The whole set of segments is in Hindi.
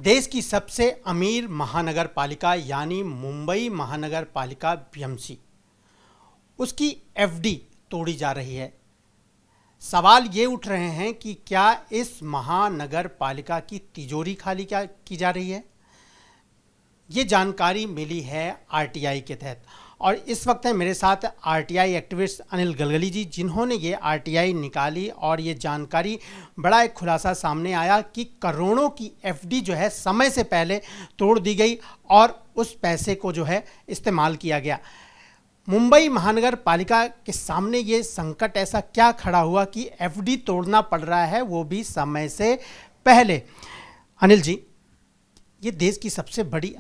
देश की सबसे अमीर महानगर पालिका यानी मुंबई महानगर पालिका बीएमसी, उसकी एफडी तोड़ी जा रही है। सवाल ये उठ रहे हैं कि क्या इस महानगर पालिका की तिजोरी खाली क्या की जा रही है। ये जानकारी मिली है आरटीआई के तहत और इस वक्त है मेरे साथ आरटीआई एक्टिविस्ट अनिल गलगली जी, जिन्होंने ये आरटीआई निकाली और ये जानकारी बड़ा एक खुलासा सामने आया कि करोड़ों की एफडी जो है समय से पहले तोड़ दी गई और उस पैसे को जो है इस्तेमाल किया गया। मुंबई महानगर पालिका के सामने ये संकट ऐसा क्या खड़ा हुआ कि एफडी तोड़ना पड़ रहा है, वो भी समय से पहले। अनिल जी, ये देश की सबसे बड़ी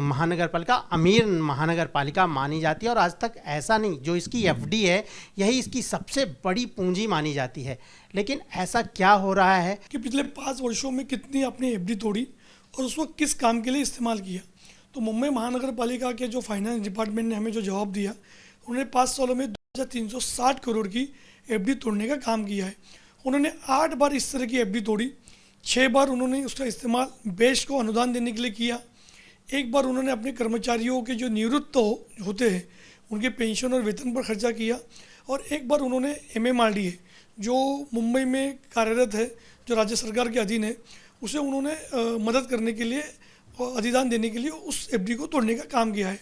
महानगर पालिका, अमीर महानगर पालिका मानी जाती है और आज तक ऐसा नहीं, जो इसकी एफडी है यही इसकी सबसे बड़ी पूंजी मानी जाती है। लेकिन ऐसा क्या हो रहा है कि पिछले 5 वर्षों में कितनी अपनी एफडी तोड़ी और उसको किस काम के लिए इस्तेमाल किया। तो मुंबई महानगर पालिका के जो फाइनेंस डिपार्टमेंट ने हमें जो जवाब दिया, उन्होंने 5 सालों में 2360 करोड़ की एफडी तोड़ने का काम किया है। उन्होंने 8 बार इस तरह की एफडी तोड़ी। 6 बार उन्होंने उसका इस्तेमाल बेस्ट को अनुदान देने के लिए किया। 1 बार उन्होंने अपने कर्मचारियों के जो निवृत्त होते हैं उनके पेंशन और वेतन पर खर्चा किया और 1 बार उन्होंने MMRDA जो मुंबई में कार्यरत है, जो राज्य सरकार के अधीन है, उसे उन्होंने मदद करने के लिए और अधिदान देने के लिए उस एफडी को तोड़ने का काम किया है।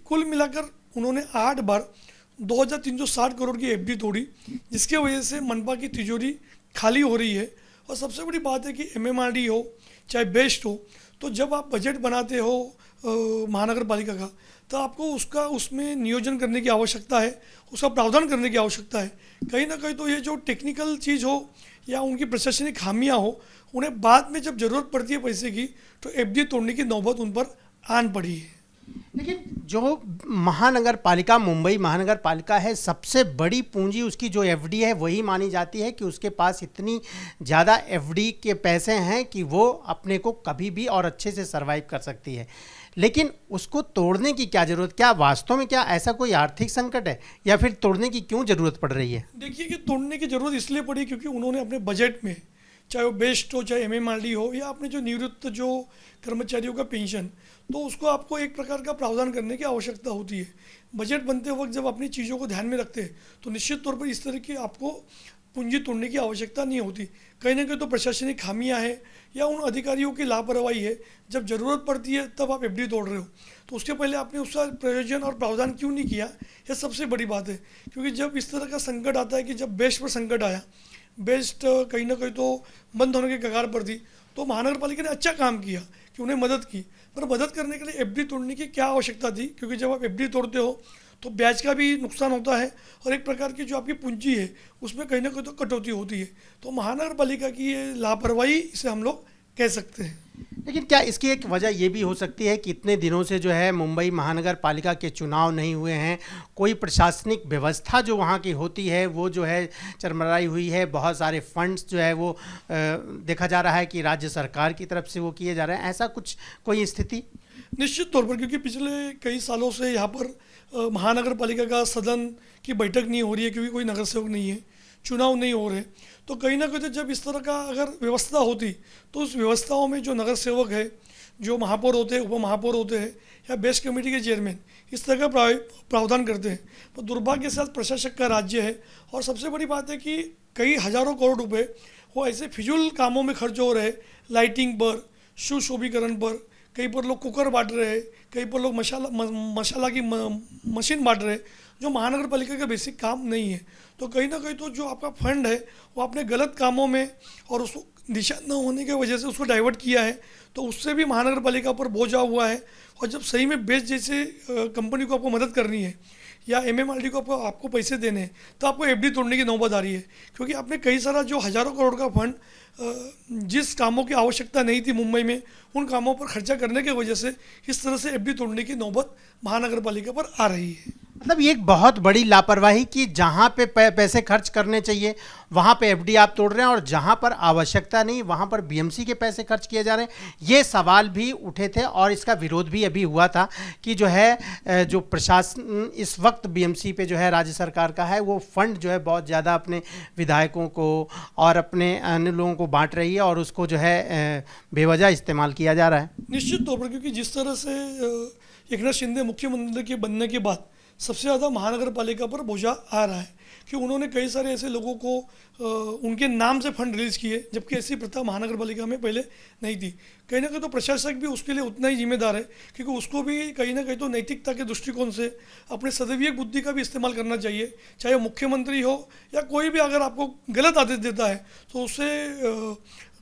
कुल मिलाकर उन्होंने 8 बार 2360 करोड़ की एफडी तोड़ी, जिसकी वजह से मनपा की तिजोरी खाली हो रही है। और सबसे बड़ी बात है कि MMRDA हो चाहे बेस्ट हो, तो जब आप बजट बनाते हो महानगर पालिका का, तो आपको उसमें नियोजन करने की आवश्यकता है, उसका प्रावधान करने की आवश्यकता है। कहीं ना कहीं तो ये जो टेक्निकल चीज़ हो या उनकी प्रशासनिक खामियां हो, उन्हें बाद में जब ज़रूरत पड़ती है पैसे की, तो एफडी तोड़ने की नौबत उन पर आन पड़ी है। लेकिन जो महानगर पालिका, मुंबई महानगर पालिका है, सबसे बड़ी पूंजी उसकी जो एफडी है वही मानी जाती है कि उसके पास इतनी ज़्यादा एफडी के पैसे हैं कि वो अपने को कभी भी और अच्छे से सरवाइव कर सकती है। लेकिन उसको तोड़ने की क्या ज़रूरत, क्या वास्तव में क्या ऐसा कोई आर्थिक संकट है या फिर तोड़ने की क्यों ज़रूरत पड़ रही है? देखिए कि तोड़ने की ज़रूरत इसलिए पड़ी क्योंकि उन्होंने अपने बजट में, चाहे वो बेस्ट हो चाहे MMRDA हो या अपने जो निवृत्त जो कर्मचारियों का पेंशन, तो उसको आपको एक प्रकार का प्रावधान करने की आवश्यकता होती है। बजट बनते वक्त जब अपनी चीज़ों को ध्यान में रखते हैं तो निश्चित तौर पर इस तरह की आपको पूंजी तोड़ने की आवश्यकता नहीं होती। कहीं ना कहीं तो प्रशासनिक खामियां हैं या उन अधिकारियों की लापरवाही है, जब ज़रूरत पड़ती है तब आप एफडी तोड़ रहे हो, तो उसके पहले आपने उसका प्रयोजन और प्रावधान क्यों नहीं किया, यह सबसे बड़ी बात है। क्योंकि जब इस तरह का संकट आता है कि जब बेस्ट पर संकट आया, बेस्ट कहीं ना कहीं तो बंद होने के कगार पर थी, तो महानगर पालिका ने अच्छा काम किया कि उन्हें मदद की। पर मदद करने के लिए एफडी तोड़ने की क्या आवश्यकता थी? क्योंकि जब आप एफडी तोड़ते हो तो ब्याज का भी नुकसान होता है और एक प्रकार की जो आपकी पूंजी है उसमें कहीं ना कहीं तो कटौती होती है। तो महानगर पालिका की ये लापरवाही इसे हम लोग कह सकते हैं। लेकिन क्या इसकी एक वजह ये भी हो सकती है कि इतने दिनों से जो है मुंबई महानगर पालिका के चुनाव नहीं हुए हैं, कोई प्रशासनिक व्यवस्था जो वहाँ की होती है वो जो है चरमराई हुई है, बहुत सारे फंड्स जो है वो देखा जा रहा है कि राज्य सरकार की तरफ से वो किए जा रहे हैं, ऐसा कुछ कोई स्थिति? निश्चित तौर पर, क्योंकि पिछले कई सालों से यहाँ पर महानगर पालिका का सदन की बैठक नहीं हो रही है, क्योंकि कोई नगर सेवक नहीं है, चुनाव नहीं हो रहे, तो कहीं ना कहीं जब इस तरह का अगर व्यवस्था होती तो उस व्यवस्थाओं में जो नगर सेवक है, जो महापौर होते हैं, उप महापौर होते हैं या बेस्ट कमेटी के चेयरमैन, इस तरह का प्रावधान करते हैं। तो दुर्भाग्य के साथ प्रशासक का राज्य है और सबसे बड़ी बात है कि कई हज़ारों करोड़ रुपए वो ऐसे फिजूल कामों में खर्च हो रहे हैं, लाइटिंग पर, सुशोभीकरण पर, कहीं पर लोग कुकर बांट रहे हैं, कहीं पर लोग मसाला की मशीन बांट रहे हैं, जो महानगर पालिका का बेसिक काम नहीं है। तो कहीं ना कहीं तो जो आपका फंड है वो आपने गलत कामों में और उसको दिशा न होने की वजह से उसको डाइवर्ट किया है, तो उससे भी महानगर पालिका पर बोझ आ हुआ है। और जब सही में बेस्ट जैसे कंपनी को आपको मदद करनी है या MMRDA को आपको पैसे देने हैं, तो आपको एफडी तोड़ने की नौबत आ रही है। क्योंकि आपने कई सारा जो हज़ारों करोड़ का फंड जिस कामों की आवश्यकता नहीं थी मुंबई में, उन कामों पर खर्चा करने की वजह से इस तरह से एफडी तोड़ने की नौबत महानगर पालिका पर आ रही है। मतलब ये एक बहुत बड़ी लापरवाही कि जहाँ पे पैसे खर्च करने चाहिए वहाँ पे एफडी आप तोड़ रहे हैं और जहाँ पर आवश्यकता नहीं वहाँ पर बीएमसी के पैसे खर्च किए जा रहे हैं। ये सवाल भी उठे थे और इसका विरोध भी अभी हुआ था कि जो है जो प्रशासन इस वक्त बीएमसी पे जो है राज्य सरकार का है वो फंड जो है बहुत ज़्यादा अपने विधायकों को और अपने अन्य लोगों को बांट रही है और उसको जो है बेवजह इस्तेमाल किया जा रहा है। निश्चित तौर पर, क्योंकि जिस तरह से एकनाथ शिंदे मुख्यमंत्री के बनने के बाद सबसे ज़्यादा महानगर पालिका पर बोझा आ रहा है कि उन्होंने कई सारे ऐसे लोगों को उनके नाम से फंड रिलीज़ किए, जबकि ऐसी प्रथा महानगर पालिका में पहले नहीं थी। कहीं ना कहीं तो प्रशासक भी उसके लिए उतना ही जिम्मेदार है, क्योंकि उसको भी कहीं ना कहीं तो नैतिकता के दृष्टिकोण से अपने सदैविक बुद्धि का भी इस्तेमाल करना चाहिए। चाहे वो मुख्यमंत्री हो या कोई भी अगर आपको गलत आदेश देता है तो उससे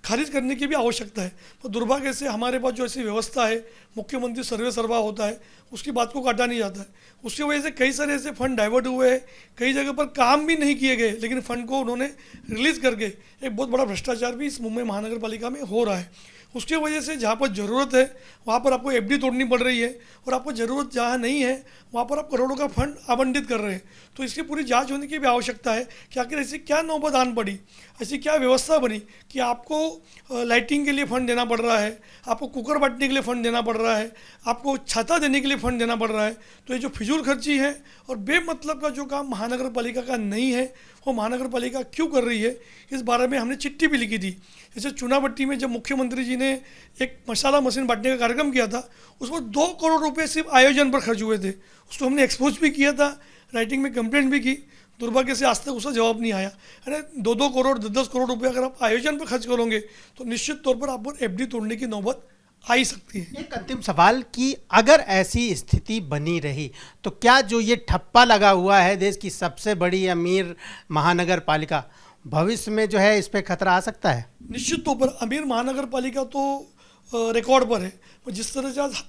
खारिज करने की भी आवश्यकता है। तो दुर्भाग्य से हमारे पास जो ऐसी व्यवस्था है, मुख्यमंत्री सर्वे सर्वा होता है, उसकी बात को काटा नहीं जाता है। उसकी वजह से कई सारे ऐसे फंड डाइवर्ट हुए हैं, कई जगह पर काम भी नहीं किए गए, लेकिन फंड को उन्होंने रिलीज़ करके एक बहुत बड़ा भ्रष्टाचार भी इस मुंबई महानगर पालिका में हो रहा है। उसकी वजह से जहाँ पर ज़रूरत है वहाँ पर आपको एफडी तोड़नी पड़ रही है और आपको ज़रूरत जहाँ नहीं है वहाँ पर आप करोड़ों का फंड आवंटित कर रहे हैं। तो इसकी पूरी जांच होने की भी आवश्यकता है कि आखिर ऐसी क्या नौबत आन पड़ी, ऐसी क्या व्यवस्था बनी कि आपको लाइटिंग के लिए फ़ंड देना पड़ रहा है, आपको कुकर बांटने के लिए फ़ंड देना पड़ रहा है, आपको छाता देने के लिए फ़ंड देना पड़ रहा है। तो ये जो फिजूल खर्ची है और बेमतलब का जो काम महानगर पालिका का नहीं है वो महानगर पालिका क्यों कर रही है, इस बारे में हमने चिट्ठी भी लिखी थी। जैसे चुनाभट्टी में जब मुख्यमंत्री जी ने एक मसाला मशीन बांटने का कार्यक्रम किया था, उसमें 2 करोड़ रुपए सिर्फ आयोजन पर खर्च हुए थे। उसको हमने एक्सपोज भी किया था, राइटिंग में कंप्लेंट भी की। दुर्भाग्य से आज तक उसका जवाब नहीं आया। अरे 2-2 करोड़ 10-10 करोड़ रुपए अगर आप आयोजन पर खर्च करोगे तो निश्चित तौर पर आप पर एफडी तोड़ने की नौबत आ ही सकती है। एक अंतिम सवाल कि अगर ऐसी स्थिति बनी रही तो क्या जो ये ठप्पा लगा हुआ है देश की सबसे बड़ी अमीर महानगर पालिका, भविष्य में जो है इस पे खतरा आ सकता है? निश्चित तौर पर अमीर महानगर पालिका तो रिकॉर्ड पर है। जिस तरह से आज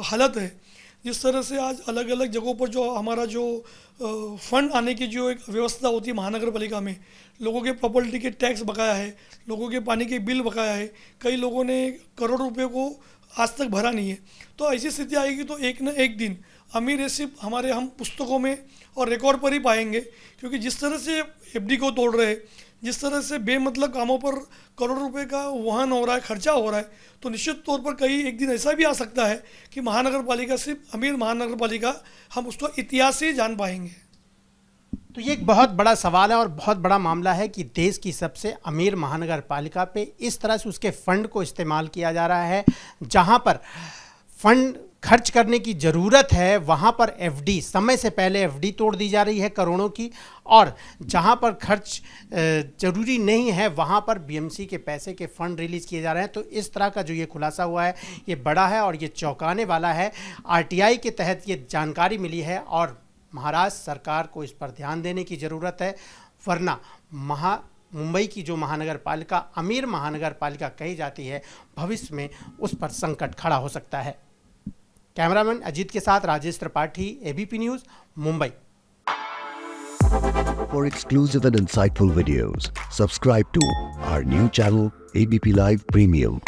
हालत है, जिस तरह से आज अलग अलग जगहों पर जो हमारा जो फंड आने की जो एक व्यवस्था होती है महानगर पालिका में, लोगों के प्रॉपर्टी के टैक्स बकाया है, लोगों के पानी के बिल बकाया है, कई लोगों ने करोड़ रुपए को आज तक भरा नहीं है। तो ऐसी स्थिति आएगी तो एक न एक दिन अमीर ऐसी हमारे हम पुस्तकों में और रिकॉर्ड पर ही पाएंगे, क्योंकि जिस तरह से एफडी को तोड़ रहे हैं, जिस तरह से बेमतलब कामों पर करोड़ रुपए का वहन हो रहा है, खर्चा हो रहा है, तो निश्चित तौर पर कहीं एक दिन ऐसा भी आ सकता है कि महानगर पालिका सिर्फ अमीर महानगर पालिका हम उसको इतिहास से जान पाएंगे। तो ये एक बहुत बड़ा सवाल है और बहुत बड़ा मामला है कि देश की सबसे अमीर महानगर पालिका पे इस तरह से उसके फंड को इस्तेमाल किया जा रहा है। जहां पर फंड खर्च करने की ज़रूरत है वहाँ पर एफडी, समय से पहले एफडी तोड़ दी जा रही है करोड़ों की, और जहाँ पर खर्च ज़रूरी नहीं है वहाँ पर बीएमसी के पैसे के फंड रिलीज़ किए जा रहे हैं। तो इस तरह का जो ये खुलासा हुआ है ये बड़ा है और ये चौंकाने वाला है। आरटीआई के तहत ये जानकारी मिली है और महाराष्ट्र सरकार को इस पर ध्यान देने की ज़रूरत है, वरना मुंबई की जो महानगर पालिका अमीर महानगर पालिका कही जाती है, भविष्य में उस पर संकट खड़ा हो सकता है। कैमरामैन अजीत के साथ Rajesh Tripathi, ABP news, Mumbai. For exclusive and insightful videos, subscribe to our new channel ABP Live Premium.